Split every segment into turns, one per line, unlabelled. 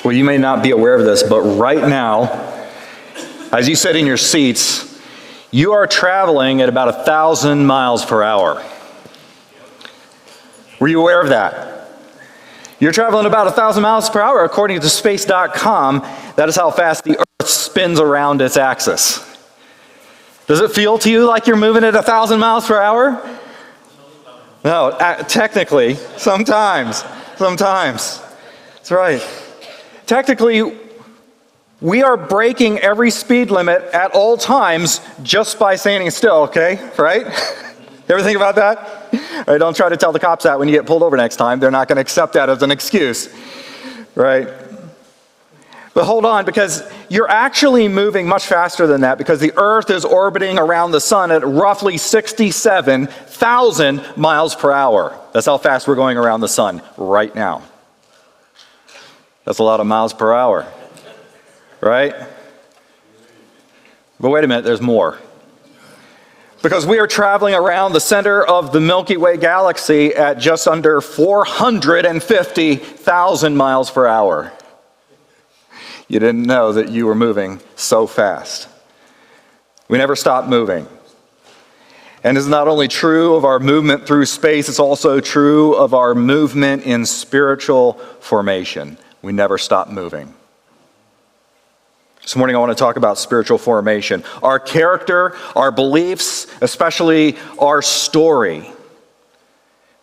Well, you may not be aware of this, but right now, as you sit in your seats, you are traveling at about 1,000 miles per hour. Were you aware of that? You're traveling about 1,000 miles per hour according to space.com. That is how fast the Earth spins around its axis. Does it feel to you like you're moving at 1,000 miles per hour? No, technically, sometimes. That's right. Technically, we are breaking every speed limit at all times just by standing still, okay? Right? You ever think about that? Right, don't try to tell the cops that when you get pulled over next time. They're not going to accept that as an excuse, right? But hold on, because you're actually moving much faster than that, because the Earth is orbiting around the sun at roughly 67,000 miles per hour. That's how fast we're going around the sun right now. That's a lot of miles per hour, right? But wait a minute, there's more. Because we are traveling around the center of the Milky Way galaxy at just under 450,000 miles per hour. You didn't know that you were moving so fast. We never stop moving. And it's not only true of our movement through space, it's also true of our movement in spiritual formation. We never stop moving. This morning I want to talk about spiritual formation. Our character, our beliefs, especially our story,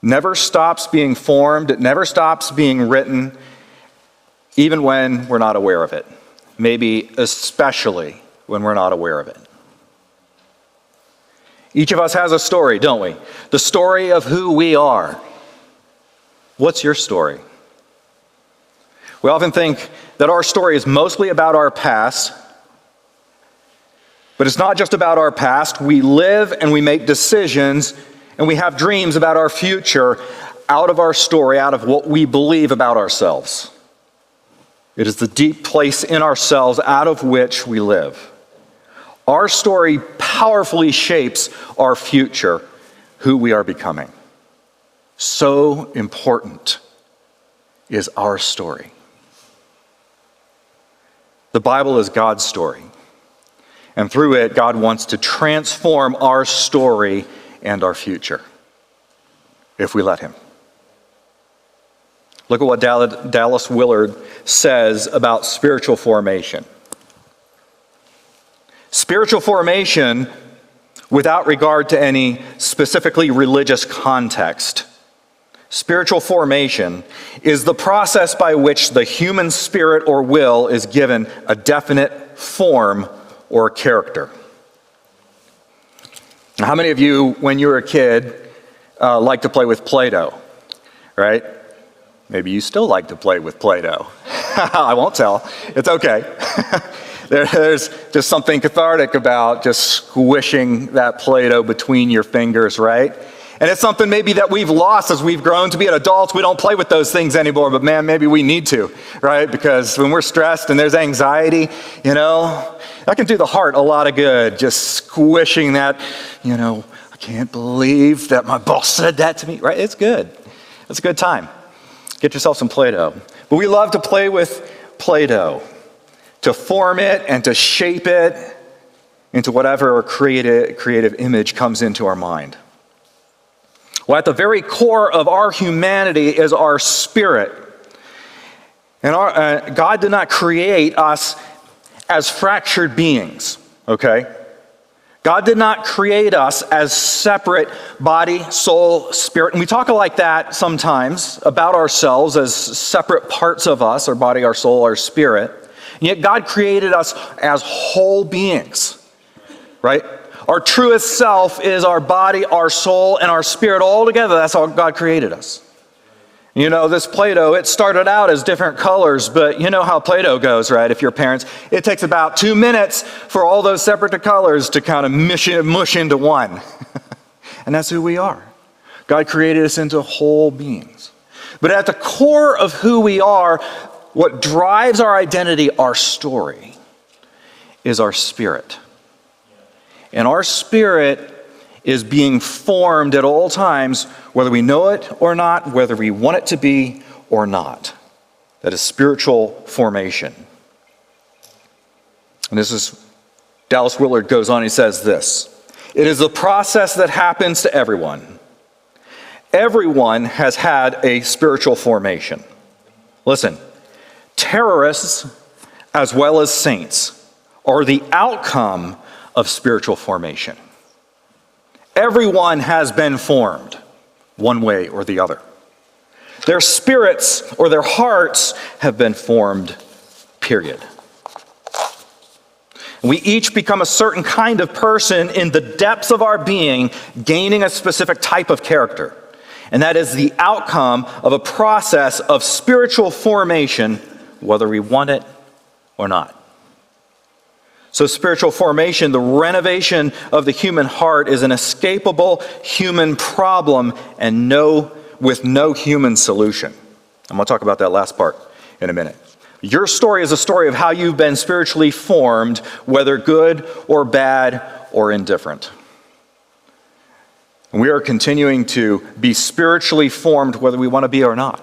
never stops being formed. It never stops being written, even when we're not aware of it. Maybe especially when we're not aware of it. Each of us has a story, don't we? The story of who we are. What's your story? We often think that our story is mostly about our past, but it's not just about our past. We live and we make decisions and we have dreams about our future out of our story, out of what we believe about ourselves. It is the deep place in ourselves out of which we live. Our story powerfully shapes our future, who we are becoming. So important is our story. The Bible is God's story, and through it, God wants to transform our story and our future, if we let Him. Look at what Dallas Willard says about spiritual formation. Spiritual formation, without regard to any specifically religious context, spiritual formation is the process by which the human spirit or will is given a definite form or character. Now, how many of you, when you were a kid, liked to play with Play-Doh, right? Maybe you still like to play with Play-Doh. I won't tell. It's okay. There's just something cathartic about just squishing that Play-Doh between your fingers, right? And it's something maybe that we've lost as we've grown to be adults. We don't play with those things anymore, but man, maybe we need to, right? Because when we're stressed and there's anxiety, that can do the heart a lot of good, just squishing that, I can't believe that my boss said that to me, right? It's good. It's a good time. Get yourself some Play-Doh. But we love to play with Play-Doh, to form it and to shape it into whatever creative image comes into our mind. Well, at the very core of our humanity is our spirit. And God did not create us as fractured beings, okay? God did not create us as separate body, soul, spirit. And we talk like that sometimes about ourselves as separate parts of us, our body, our soul, our spirit. And yet God created us as whole beings, right? Our truest self is our body, our soul, and our spirit all together. That's how God created us. This Play-Doh, it started out as different colors, but you know how Play-Doh goes, right? If you're parents, it takes about 2 minutes for all those separate colors to kind of mush into one. And that's who we are. God created us into whole beings. But at the core of who we are, what drives our identity, our story, is our spirit. And our spirit is being formed at all times, whether we know it or not, whether we want it to be or not. That is spiritual formation. And this is, Dallas Willard goes on, he says this: "It is a process that happens to everyone. Everyone has had a spiritual formation." Listen, terrorists as well as saints are the outcome of spiritual formation. Everyone has been formed one way or the other. Their spirits or their hearts have been formed, period. We each become a certain kind of person in the depths of our being, gaining a specific type of character. And that is the outcome of a process of spiritual formation, whether we want it or not. So spiritual formation, the renovation of the human heart, is an inescapable human problem and with no human solution. I'm going to talk about that last part in a minute. Your story is a story of how you've been spiritually formed, whether good or bad or indifferent. And we are continuing to be spiritually formed whether we want to be or not.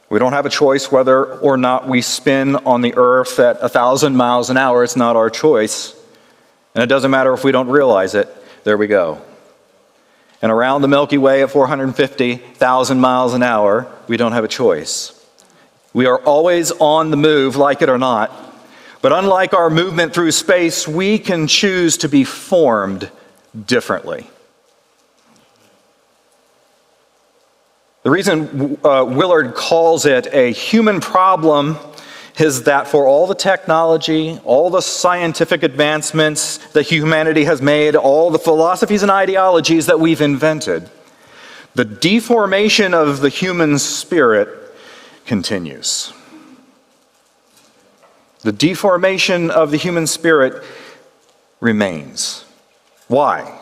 We don't have a choice whether or not we spin on the earth at 1,000 miles an hour. It's not our choice. And it doesn't matter if we don't realize it. There we go. And around the Milky Way at 450,000 miles an hour, we don't have a choice. We are always on the move, like it or not. But unlike our movement through space, we can choose to be formed differently. The reason Willard calls it a human problem is that for all the technology, all the scientific advancements that humanity has made, all the philosophies and ideologies that we've invented, the deformation of the human spirit continues. The deformation of the human spirit remains. Why?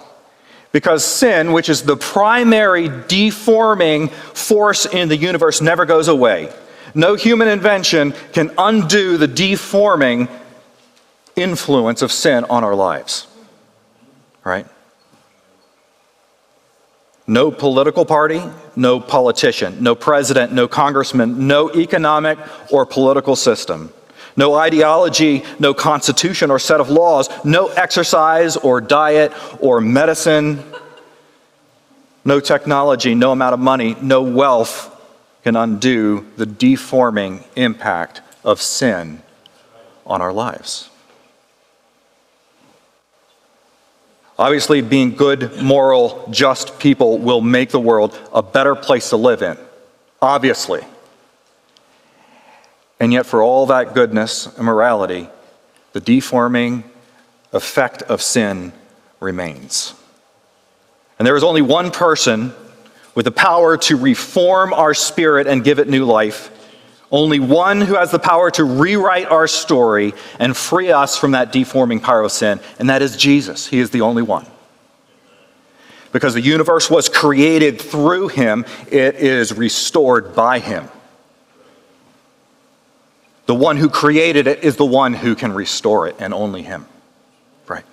Because sin, which is the primary deforming force in the universe, never goes away. No human invention can undo the deforming influence of sin on our lives. Right? No political party, no politician, no president, no congressman, no economic or political system, no ideology, no constitution or set of laws, no exercise or diet or medicine, no technology, no amount of money, no wealth can undo the deforming impact of sin on our lives. Obviously, being good, moral, just people will make the world a better place to live in. Obviously. And yet, for all that goodness and morality, the deforming effect of sin remains. And there is only one person with the power to reform our spirit and give it new life. Only one who has the power to rewrite our story and free us from that deforming power of sin, and that is Jesus. He is the only one. Because the universe was created through him, it is restored by him. The one who created it is the one who can restore it, and only him. Right?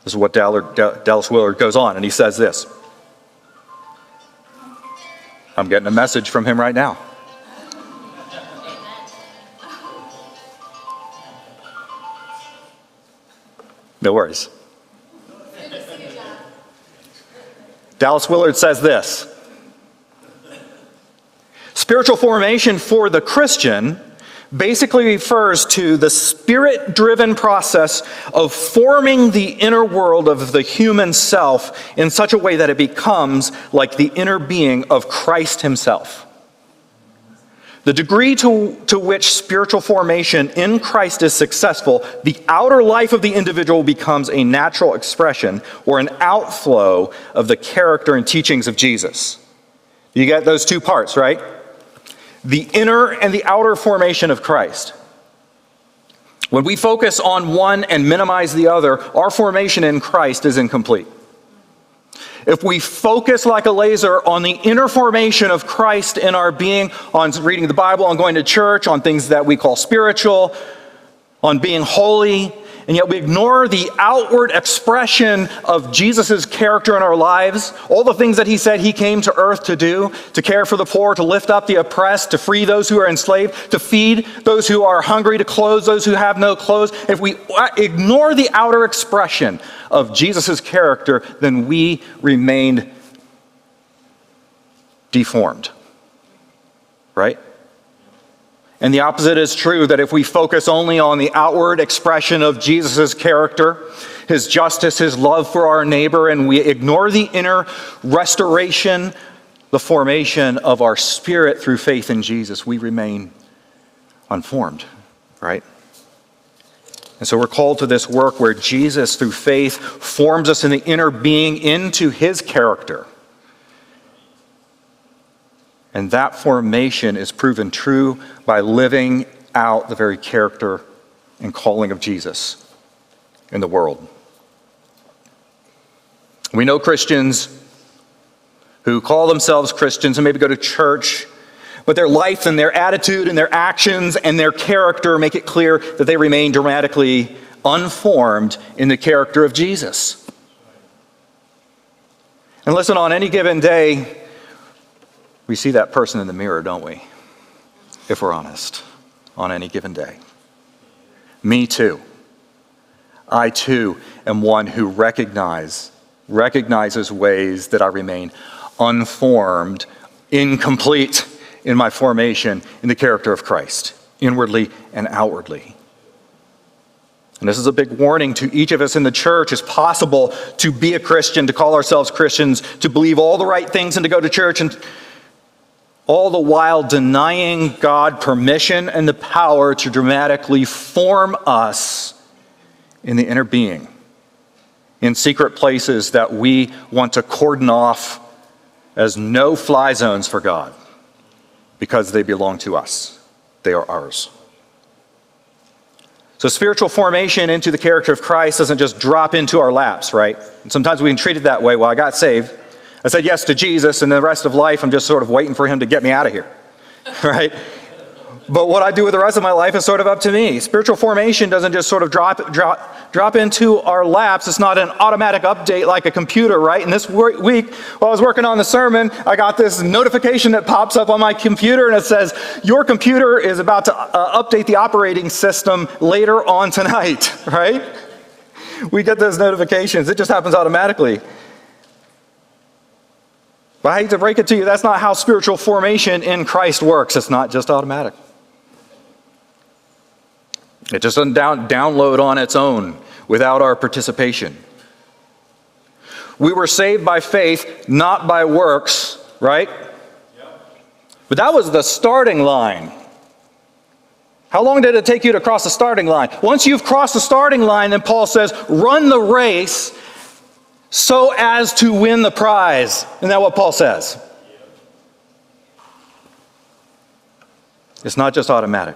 This is what Dallas Willard goes on, and he says this. I'm getting a message from him right now. No worries. Dallas Willard says this. Spiritual formation for the Christian basically refers to the spirit-driven process of forming the inner world of the human self in such a way that it becomes like the inner being of Christ himself. The degree to which spiritual formation in Christ is successful, the outer life of the individual becomes a natural expression or an outflow of the character and teachings of Jesus. You get those two parts, right? The inner and the outer formation of Christ. When we focus on one and minimize the other, our formation in Christ is incomplete. If we focus like a laser on the inner formation of Christ in our being, on reading the Bible, on going to church, on things that we call spiritual, on being holy, and yet we ignore the outward expression of Jesus' character in our lives, all the things that he said he came to earth to do, to care for the poor, to lift up the oppressed, to free those who are enslaved, to feed those who are hungry, to clothe those who have no clothes. If we ignore the outer expression of Jesus' character, then we remain deformed, right? And the opposite is true, that if we focus only on the outward expression of Jesus' character, his justice, his love for our neighbor, and we ignore the inner restoration, the formation of our spirit through faith in Jesus, we remain unformed, right? And so we're called to this work where Jesus, through faith, forms us in the inner being into his character. And that formation is proven true by living out the very character and calling of Jesus in the world. We know Christians who call themselves Christians and maybe go to church, but their life and their attitude and their actions and their character make it clear that they remain dramatically unformed in the character of Jesus. And listen, on any given day, we see that person in the mirror, don't we? If we're honest, on any given day. Me too. I too am one who recognizes ways that I remain unformed, incomplete in my formation in the character of Christ, inwardly and outwardly. And this is a big warning to each of us in the church. It's possible to be a Christian, to call ourselves Christians, to believe all the right things and to go to church, and all the while denying God permission and the power to dramatically form us in the inner being, in secret places that we want to cordon off as no-fly zones for God, because they belong to us. They are ours. So spiritual formation into the character of Christ doesn't just drop into our laps, right? And sometimes we can treat it that way. Well, I got saved. I said yes to Jesus, and the rest of life, I'm just sort of waiting for him to get me out of here, right? But what I do with the rest of my life is sort of up to me. Spiritual formation doesn't just sort of drop into our laps. It's not an automatic update like a computer, right? And this week, while I was working on the sermon, I got this notification that pops up on my computer, and it says, your computer is about to update the operating system later on tonight, right? We get those notifications. It just happens automatically. But I hate to break it to you, that's not how spiritual formation in Christ works. It's not just automatic. It just doesn't download on its own without our participation. We were saved by faith, not by works, right? Yep. But that was the starting line. How long did it take you to cross the starting line? Once you've crossed the starting line, then Paul says, run the race so as to win the prize. Isn't that what Paul says? It's not just automatic.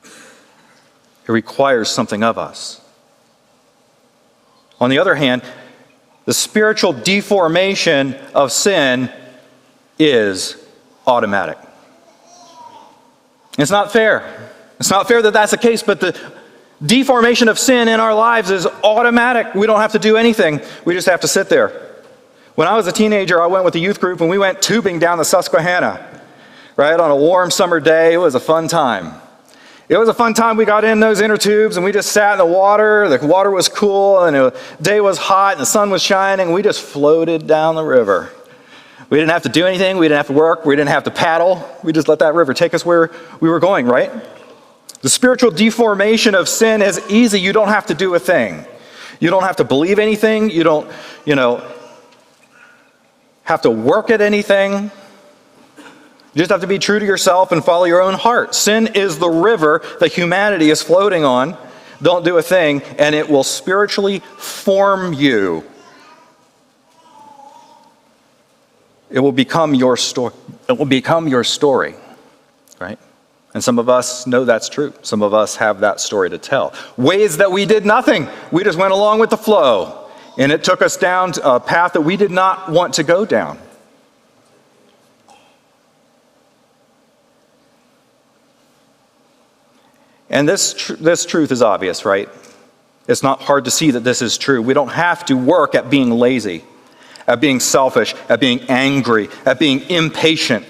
It requires something of us. On the other hand, the spiritual deformation of sin is automatic. It's not fair. It's not fair that that's the case, but the deformation of sin in our lives is automatic. We don't have to do anything. We just have to sit there. When I was a teenager, I went with a youth group and we went tubing down the Susquehanna, right, on a warm summer day. It was a fun time. It was a fun time. We got in those inner tubes and we just sat in the water. The water was cool and the day was hot and the sun was shining. We just floated down the river. We didn't have to do anything. We didn't have to work. We didn't have to paddle. We just let that river take us where we were going, right? The spiritual deformation of sin is easy. You don't have to do a thing. You don't have to believe anything. You don't, have to work at anything. You just have to be true to yourself and follow your own heart. Sin is the river that humanity is floating on. Don't do a thing, and it will spiritually form you. It will become your story. It will become your story, right? And some of us know that's true. Some of us have that story to tell. Ways that we did nothing. We just went along with the flow. And it took us down a path that we did not want to go down. And this truth is obvious, right? It's not hard to see that this is true. We don't have to work at being lazy, at being selfish, at being angry, at being impatient,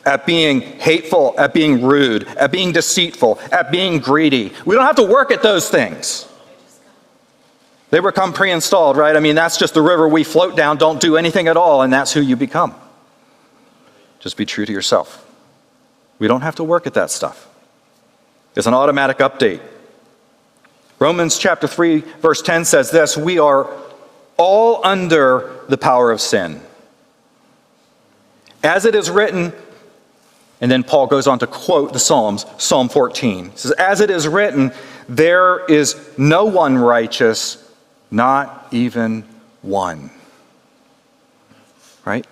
at being hateful, at being rude, at being deceitful, at being greedy. We don't have to work at those things. They become pre-installed, right? I mean, that's just the river we float down. Don't do anything at all, and that's who you become. Just be true to yourself. We don't have to work at that stuff. It's an automatic update. Romans chapter 3, verse 10 says this: we are all under the power of sin. As it is written, and then Paul goes on to quote the Psalms, Psalm 14. It says, as it is written, there is no one righteous, not even one. Right?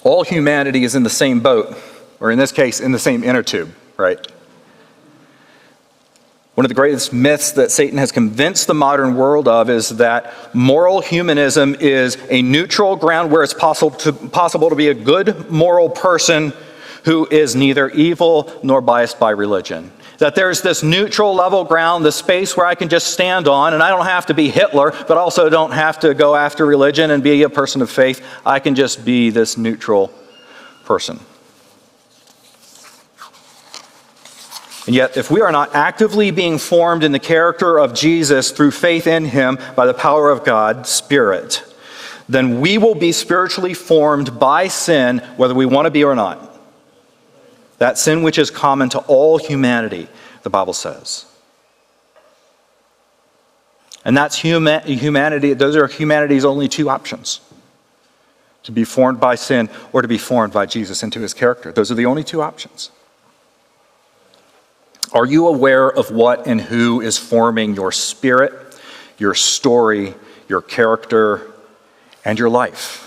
All humanity is in the same boat, or in this case, in the same inner tube, right? One of the greatest myths that Satan has convinced the modern world of is that moral humanism is a neutral ground where it's possible to be a good moral person who is neither evil nor biased by religion. That there's this neutral level ground, the space where I can just stand on, and I don't have to be Hitler, but also don't have to go after religion and be a person of faith. I can just be this neutral person. And yet, if we are not actively being formed in the character of Jesus through faith in him by the power of God's Spirit, then we will be spiritually formed by sin, whether we want to be or not. That sin which is common to all humanity, the Bible says. And that's humanity. Those are humanity's only two options: to be formed by sin or to be formed by Jesus into his character. Those are the only two options. Are you aware of what and who is forming your spirit, your story, your character, and your life?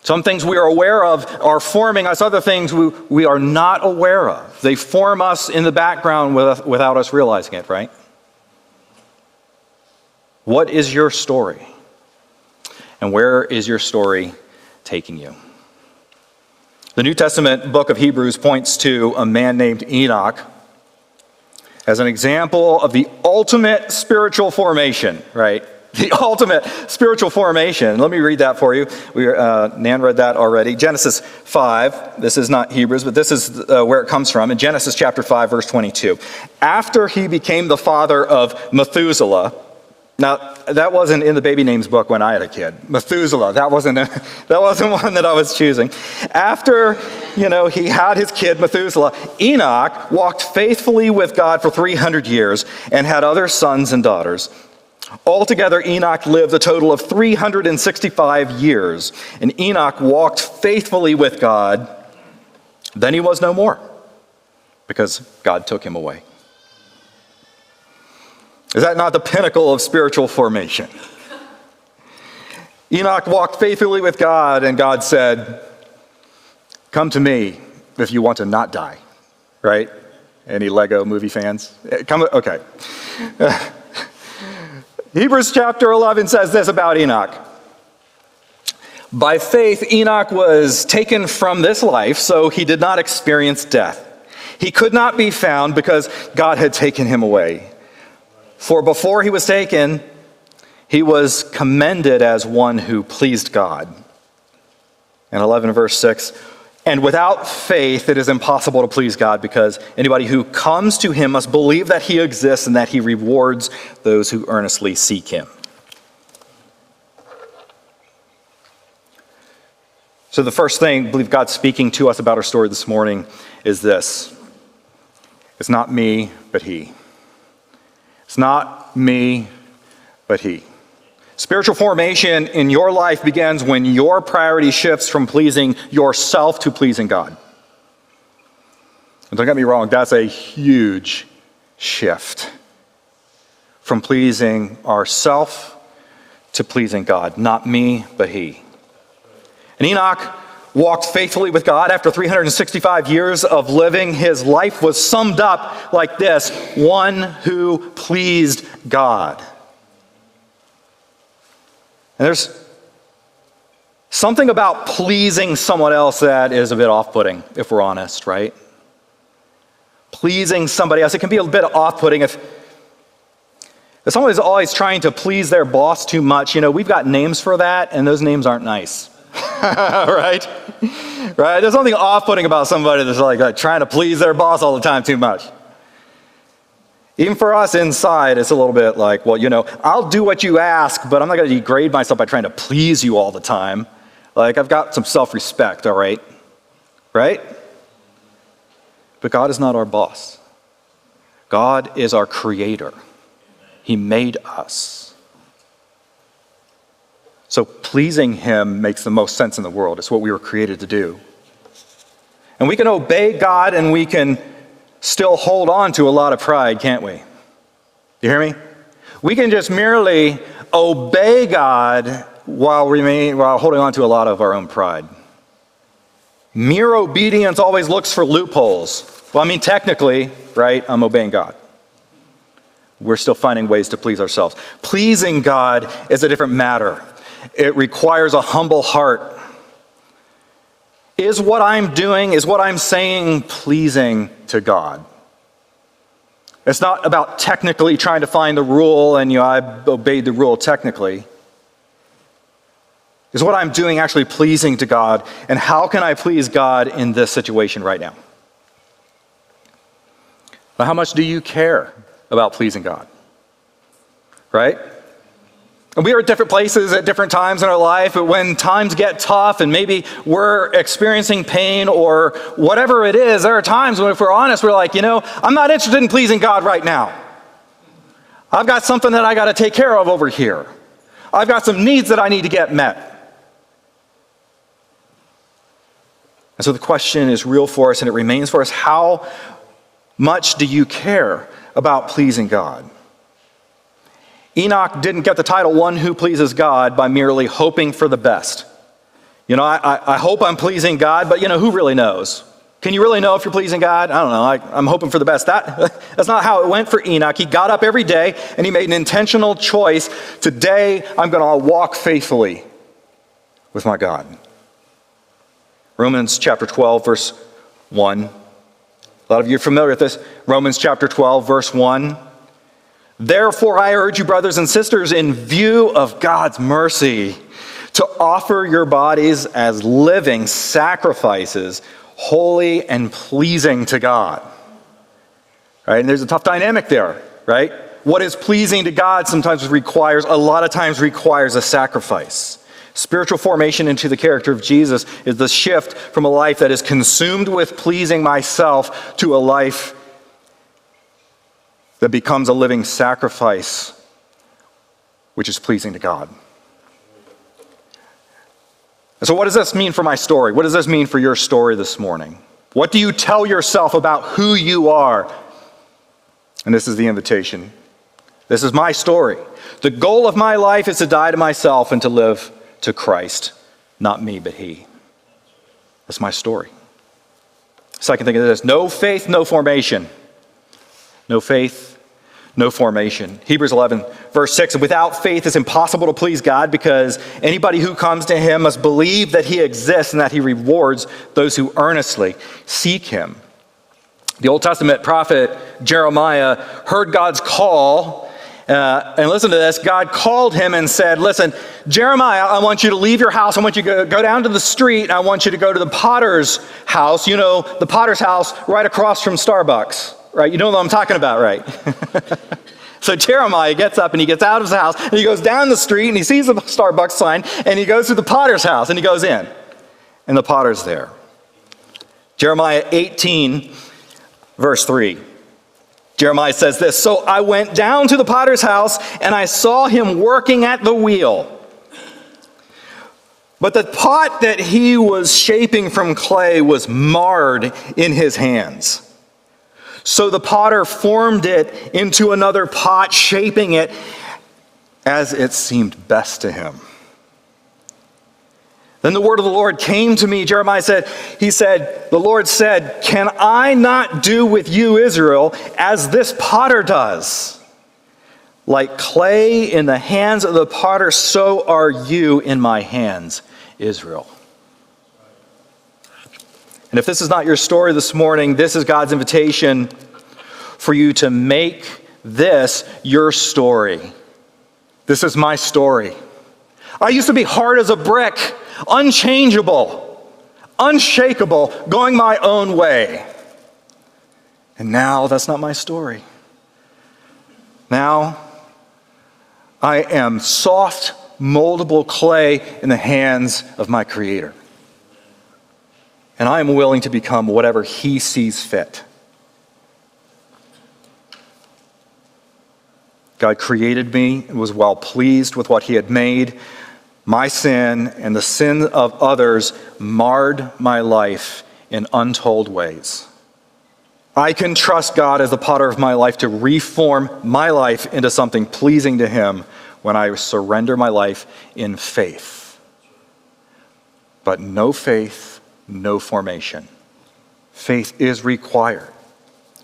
Some things we are aware of are forming us. Other things we are not aware of. They form us in the background without us realizing it, right? What is your story? And where is your story taking you? The New Testament book of Hebrews points to a man named Enoch as an example of the ultimate spiritual formation, right? The ultimate spiritual formation. Let me read that for you. Nan read that already. Genesis 5. This is not Hebrews, but this is where it comes from. In Genesis chapter 5, verse 22. After he became the father of Methuselah. Now, that wasn't in the baby names book when I had a kid. Methuselah, that wasn't one that I was choosing. After, he had his kid Methuselah, Enoch walked faithfully with God for 300 years and had other sons and daughters. Altogether, Enoch lived a total of 365 years, and Enoch walked faithfully with God. Then he was no more, because God took him away. Is that not the pinnacle of spiritual formation? Enoch walked faithfully with God, and God said, "Come to me if you want to not die." Right? Any Lego movie fans? Okay. Hebrews chapter 11 says this about Enoch. By faith, Enoch was taken from this life, so he did not experience death. He could not be found because God had taken him away. For before he was taken, he was commended as one who pleased God. And 11 verse 6, and without faith it is impossible to please God, because anybody who comes to him must believe that he exists and that he rewards those who earnestly seek him. So the first thing I believe God's speaking to us about our story this morning is this: it's not me, but he. It's not me, but he. Spiritual formation in your life begins when your priority shifts from pleasing yourself to pleasing God. And don't get me wrong, that's a huge shift. From pleasing ourself to pleasing God. Not me, but he. And Enoch walked faithfully with God. After 365 years of living, his life was summed up like this: one who pleased God. And there's something about pleasing someone else that is a bit off-putting, if we're honest, right? Pleasing somebody else. It can be a bit off-putting if If someone is always trying to please their boss too much, we've got names for that, and those names aren't nice. Right? Right? There's something off-putting about somebody that's like trying to please their boss all the time too much. Even for us inside, it's a little bit like, well, I'll do what you ask, but I'm not going to degrade myself by trying to please you all the time. Like, I've got some self-respect, all right? Right? But God is not our boss. God is our creator. He made us. So pleasing him makes the most sense in the world. It's what we were created to do. And we can obey God and we can still hold on to a lot of pride, can't we? You hear me? We can just merely obey God while holding on to a lot of our own pride. Mere obedience always looks for loopholes. Well, technically, right, I'm obeying God. We're still finding ways to please ourselves. Pleasing God is a different matter. It requires a humble heart. Is what I'm doing, is what I'm saying pleasing to God? It's not about technically trying to find the rule and I obeyed the rule technically. Is what I'm doing actually pleasing to God? And how can I please God in this situation right now? Now, how much do you care about pleasing God? Right? And we are at different places at different times in our life, but when times get tough and maybe we're experiencing pain or whatever it is, there are times when, if we're honest, we're like, I'm not interested in pleasing God right now. I've got something that I got to take care of over here. I've got some needs that I need to get met. And so the question is real for us, and it remains for us. How much do you care about pleasing God? Enoch didn't get the title one who pleases God by merely hoping for the best. I hope I'm pleasing God, but who really knows? Can you really know if you're pleasing God? I don't know. I'm hoping for the best. That's not how it went for Enoch. He got up every day and he made an intentional choice. Today, I'm going to walk faithfully with my God. Romans chapter 12, verse 1. A lot of you are familiar with this. Romans chapter 12, verse 1. Therefore, I urge you, brothers and sisters, in view of God's mercy, to offer your bodies as living sacrifices, holy and pleasing to God. Right? And there's a tough dynamic there, right? What is pleasing to God a lot of times requires a sacrifice. Spiritual formation into the character of Jesus is the shift from a life that is consumed with pleasing myself to a life that becomes a living sacrifice, which is pleasing to God. And so what does this mean for my story? What does this mean for your story this morning? What do you tell yourself about who you are? And this is the invitation. This is my story. The goal of my life is to die to myself and to live to Christ. Not me, but he. That's my story. Second thing is this: no faith, no formation. No faith, no formation. Hebrews 11, verse 6, without faith it's impossible to please God, because anybody who comes to him must believe that he exists and that he rewards those who earnestly seek him. The Old Testament prophet Jeremiah heard God's call, and listen to this. God called him and said, listen, Jeremiah, I want you to leave your house. I want you to go down to the street. I want you to go to the potter's house. The potter's house right across from Starbucks. Right, you know what I'm talking about, right? So Jeremiah gets up and he gets out of his house and he goes down the street and he sees the Starbucks sign and he goes to the potter's house and he goes in. And the potter's there. Jeremiah 18, verse 3. Jeremiah says this: so I went down to the potter's house and I saw him working at the wheel. But the pot that he was shaping from clay was marred in his hands. So the potter formed it into another pot, shaping it as it seemed best to him. Then the word of the Lord came to me. Jeremiah said, the Lord said, can I not do with you, Israel, as this potter does? Like clay in the hands of the potter, so are you in my hands, Israel. And if this is not your story this morning, this is God's invitation for you to make this your story. This is my story. I used to be hard as a brick, unchangeable, unshakable, going my own way. And now that's not my story. Now I am soft, moldable clay in the hands of my Creator. And I am willing to become whatever He sees fit. God created me and was well pleased with what He had made. My sin and the sin of others marred my life in untold ways. I can trust God as the potter of my life to reform my life into something pleasing to Him when I surrender my life in faith. But no faith, no formation. Faith is required.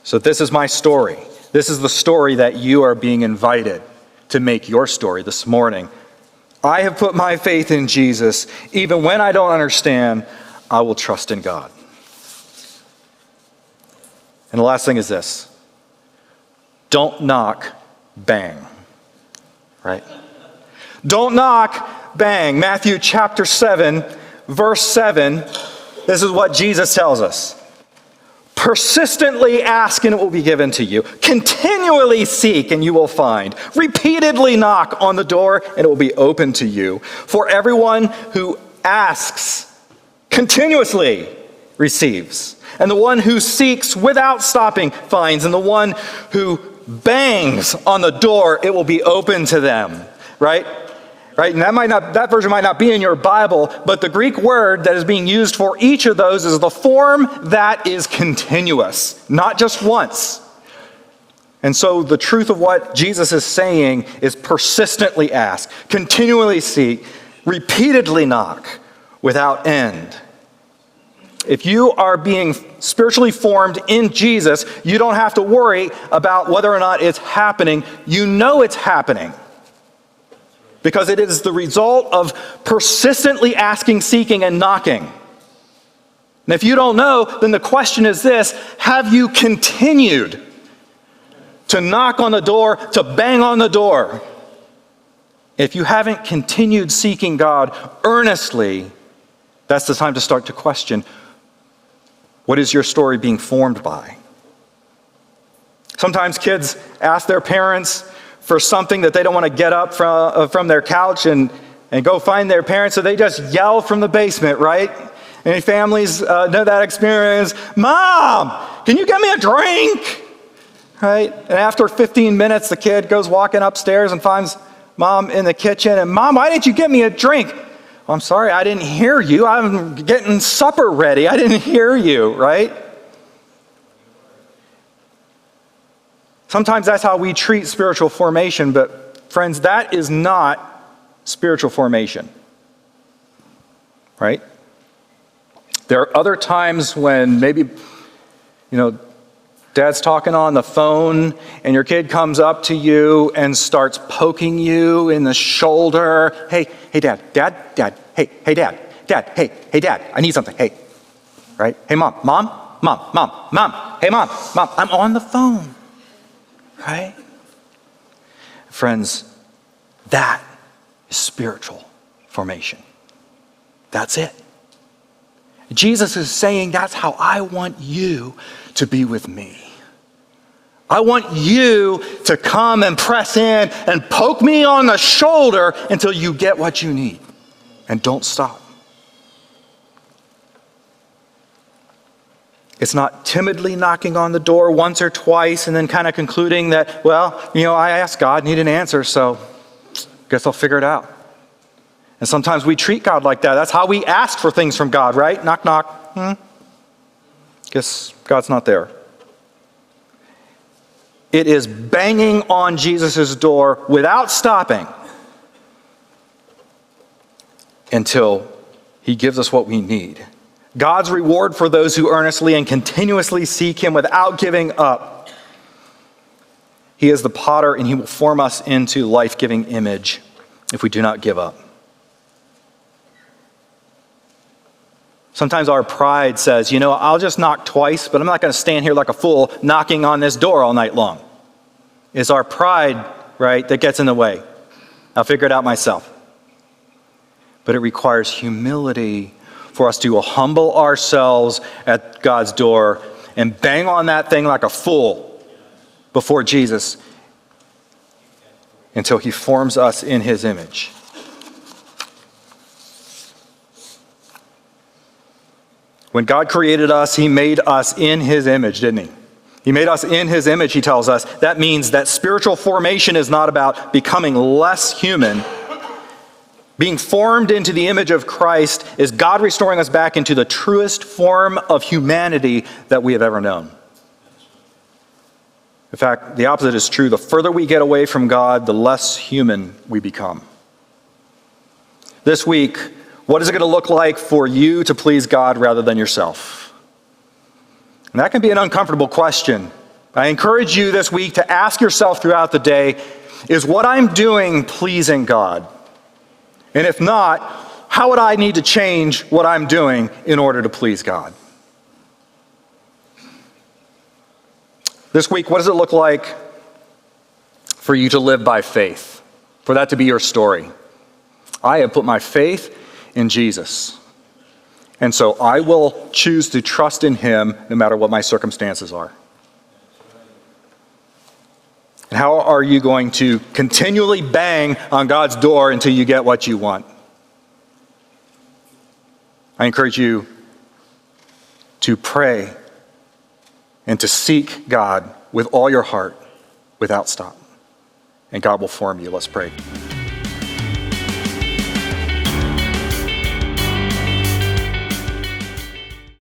So this is my story. This is the story that you are being invited to make your story this morning. I have put my faith in Jesus. Even when I don't understand, I will trust in God. And the last thing is this. Don't knock, bang. Right? Don't knock, bang. Matthew chapter 7, verse 7. This is what Jesus tells us. Persistently ask and it will be given to you. Continually seek and you will find. Repeatedly knock on the door and it will be open to you. For everyone who asks continuously receives. And the one who seeks without stopping finds. And the one who bangs on the door, it will be open to them. Right? Right? And that version might not be in your Bible, but the Greek word that is being used for each of those is the form that is continuous, not just once. And so the truth of what Jesus is saying is persistently ask, continually seek, repeatedly knock, without end. If you are being spiritually formed in Jesus, you don't have to worry about whether or not it's happening. You know it's happening. Because it is the result of persistently asking, seeking, and knocking. And if you don't know, then the question is this: have you continued to knock on the door, to bang on the door? If you haven't continued seeking God earnestly, that's the time to start to question, what is your story being formed by? Sometimes kids ask their parents for something that they don't want to get up from their couch and go find their parents, so they just yell from the basement, right? Any families know that experience? Mom, can you get me a drink? Right? And after 15 minutes, the kid goes walking upstairs and finds Mom in the kitchen. And Mom, why didn't you get me a drink? Well, I'm sorry, I didn't hear you. I'm getting supper ready. I didn't hear you, right? Sometimes that's how we treat spiritual formation, but friends, that is not spiritual formation, right? There are other times when maybe, Dad's talking on the phone and your kid comes up to you and starts poking you in the shoulder. Hey, Dad, hey, Dad, I need something, hey, right? Hey, Mom, hey, Mom, I'm on the phone. Right? Friends, that is spiritual formation. That's it. Jesus is saying that's how I want you to be with me. I want you to come and press in and poke me on the shoulder until you get what you need. And don't stop. It's not timidly knocking on the door once or twice and then kind of concluding that, I asked God, need an answer, so guess I'll figure it out. And sometimes we treat God like that. That's how we ask for things from God, right? Knock, knock. Guess God's not there. It is banging on Jesus' door without stopping until He gives us what we need. God's reward for those who earnestly and continuously seek Him without giving up. He is the potter and He will form us into life-giving image if we do not give up. Sometimes our pride says, I'll just knock twice, but I'm not going to stand here like a fool knocking on this door all night long. is our pride, right, that gets in the way. I'll figure it out myself. But it requires humility for us to humble ourselves at God's door and bang on that thing like a fool before Jesus until he forms us in his image. When God created us, he made us in his image, didn't he? He made us in his image, he tells us. That means that spiritual formation is not about becoming less human. Being formed into the image of Christ is God restoring us back into the truest form of humanity that we have ever known. In fact, the opposite is true. The further we get away from God, the less human we become. This week, what is it going to look like for you to please God rather than yourself? And that can be an uncomfortable question. I encourage you this week to ask yourself throughout the day, is what I'm doing pleasing God? And if not, how would I need to change what I'm doing in order to please God? This week, what does it look like for you to live by faith? For that to be your story? I have put my faith in Jesus. And so I will choose to trust in him no matter what my circumstances are. And how are you going to continually bang on God's door until you get what you want? I encourage you to pray and to seek God with all your heart without stop. And God will form you. Let's pray.